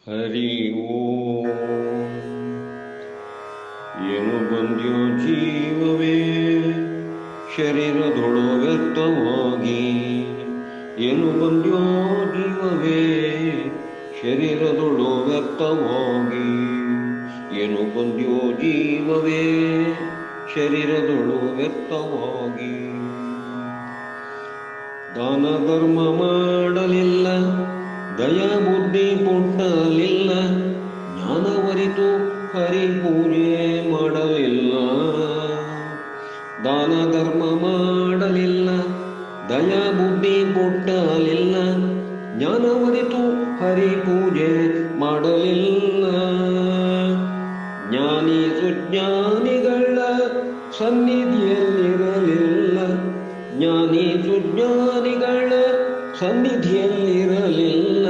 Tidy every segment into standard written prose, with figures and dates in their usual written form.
ಹರಿ ಓಂ. ಏನು ಬಂದ್ಯೋ ಜೀವವೇ ಶರೀರದೊಳು ವ್ಯರ್ಥವಾಗಿ, ಏನು ಬಂದ್ಯೋ ಜೀವವೇ ಶರೀರದೊಳು ವ್ಯರ್ಥವಾಗಿ, ಏನು ಬಂದ್ಯೋ ಜೀವವೇ ಶರೀರದೊಳು ವ್ಯರ್ಥವಾಗಿ. ದಾನ ಧರ್ಮ ಮಾಡಲಿಲ್ಲ, ದಯ ಬುದ್ಧಿ ಪುಟ್ಟಲಿಲ್ಲ, ಜ್ಞಾನವರಿತು ಹರಿ ಪೂಜೆ ಮಾಡಲಿಲ್ಲ. ದಾನ ಧರ್ಮ ಮಾಡಲಿಲ್ಲ, ದಯ ಬುದ್ಧಿ ಪುಟ್ಟಲಿಲ್ಲ, ಜ್ಞಾನವರಿತು ಹರಿ ಪೂಜೆ ಮಾಡಲಿಲ್ಲ. ಜ್ಞಾನಿ ಸುಜ್ಞಾನಿಗಳ ಸನ್ನಿಧಿಯಲ್ಲಿರಲಿಲ್ಲ, ಜ್ಞಾನಿ ಸುಜ್ಞಾನಿಗಳ ಸನ್ನಿಧಿಯಲ್ಲಿರಲಿಲ್ಲ.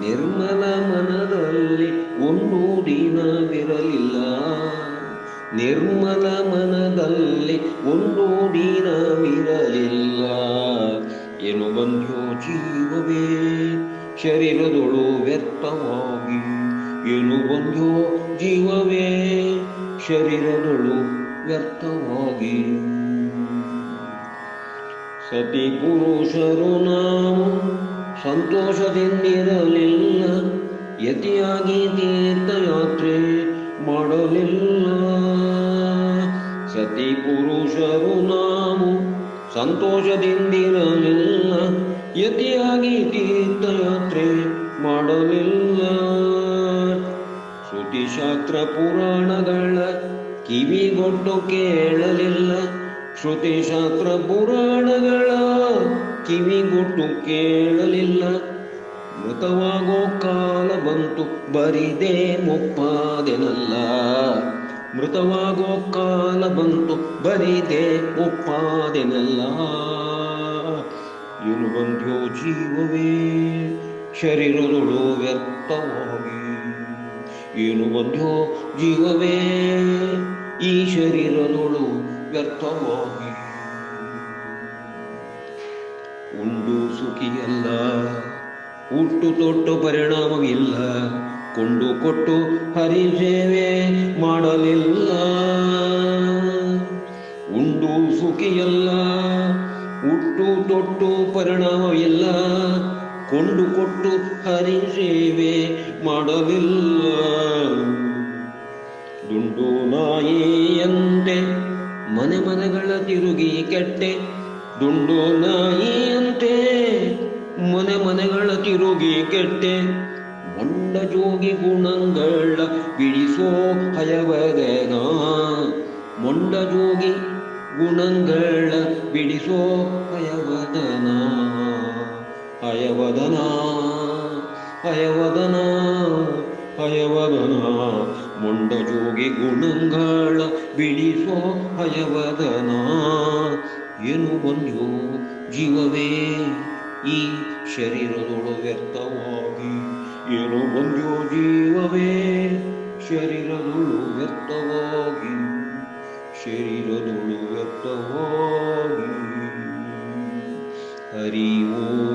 ನಿರ್ಮಲ ಮನದಲ್ಲಿ ಒಂದು ದಿನವಿರಲಿಲ್ಲ, ನಿರ್ಮಲ ಮನದಲ್ಲಿ ಒಂದು ದಿನವಿರಲಿಲ್ಲ. ಏನು ಬಂದ್ಯೋ ಜೀವವೇ ಶರೀರದೊಳು ವ್ಯರ್ಥವಾಗಿ, ಏನು ಬಂದ್ಯೋ ಜೀವವೇ ಶರೀರದೊಳು ವ್ಯರ್ಥವಾಗಿ. ಸತಿ ಪುರುಷರು ನಾವು ಸಂತೋಷದಿಂದಿರಲಿಲ್ಲ, ಯತಿಯಾಗಿ ತೀರ್ಥಯಾತ್ರೆ ಮಾಡಲಿಲ್ಲ. ಸತಿ ಪುರುಷರು ನಾವು ಸಂತೋಷದಿಂದಿರಲಿಲ್ಲ, ಯತಿಯಾಗಿ ತೀರ್ಥಯಾತ್ರೆ ಮಾಡಲಿಲ್ಲ. ಶ್ರುತಿಶಾಸ್ತ್ರ ಪುರಾಣಗಳ ಕಿವಿಗೊಟ್ಟು ಕೇಳಲಿಲ್ಲ, ಶ್ರುತಿಶಾಸ್ತ್ರ ಪುರಾಣಗಳ ಕಿವಿಗೊಟ್ಟು ಕೇಳಲಿಲ್ಲ. ಮೃತವಾಗೋ ಕಾಲ ಬಂತು ಬರಿದೇ ಮುಪ್ಪಾದೆನಲ್ಲ, ಮೃತವಾಗೋ ಕಾಲ ಬಂತು ಬರಿದೇ ಮುಪ್ಪಾದೆನಲ್ಲ. ಏನು ಬಂದ್ಯೋ ಜೀವವೇ ಶರೀರದೊಳು ವ್ಯರ್ಥವಾಗಿ, ಏನು ಬಂದ್ಯೋ ಜೀವವೇ ಈ ಶರೀರದೊಳು ವ್ಯರ್ಥವಾಗಿ. ಉಂಡು ಸುಖಿಯಲ್ಲ, ಹುಟ್ಟು ತೊಟ್ಟು ಪರಿಣಾಮವಿಲ್ಲ, ಕೊಂಡು ಕೊಟ್ಟು ಹರಿ ಸೇವೆ ಮಾಡಲಿಲ್ಲ. ಉಂಡು ಸುಖಿಯಲ್ಲ, ಹುಟ್ಟು ತೊಟ್ಟು ಪರಿಣಾಮವಿಲ್ಲ, ಕೊಂಡು ಕೊಟ್ಟು ಹರಿ ಸೇವೆ ಮಾಡಲಿಲ್ಲ. ದುಂಡು ನಾಯಿಯಂತೆ ಮನೆ ಮನೆಗಳ ತಿರುಗಿ ಕೆಟ್ಟೆ, ದುಂಡು ನಾಯಿಯಂತೆ ಮನೆ ಮನೆಗಳ ತಿರುಗಿ ಕೆಟ್ಟೆ. ಮೊಂಡ ಜೋಗಿ ಗುಣಗಳ ಬಿಡಿಸೋ ಹಯವದನ, ಮೊಂಡ ಜೋಗಿ ಗುಣಗಳ ಬಿಡಿಸೋ ಹಯವದನ. ಹಯವದನ ಹಯವದನ ಹಯವದನ, ಮೊಂಡ ಜೋಗಿ ಗುಣಗಳ ಬಿಡಿಸೋ ಹಯವದನ. ಏನು ಬಂದ್ಯೋ ಜೀವವೇ ಈ ಶರೀರದೊಳು ವ್ಯರ್ಥವಾಗಿ, ಏನು ಬಂದ್ಯೋ ಜೀವವೇ ಶರೀರದೊಳು ವ್ಯರ್ಥವಾಗಿ, ಶರೀರದೊಳು ವ್ಯರ್ಥವಾಗಿ. ಹರಿ ಓಂ.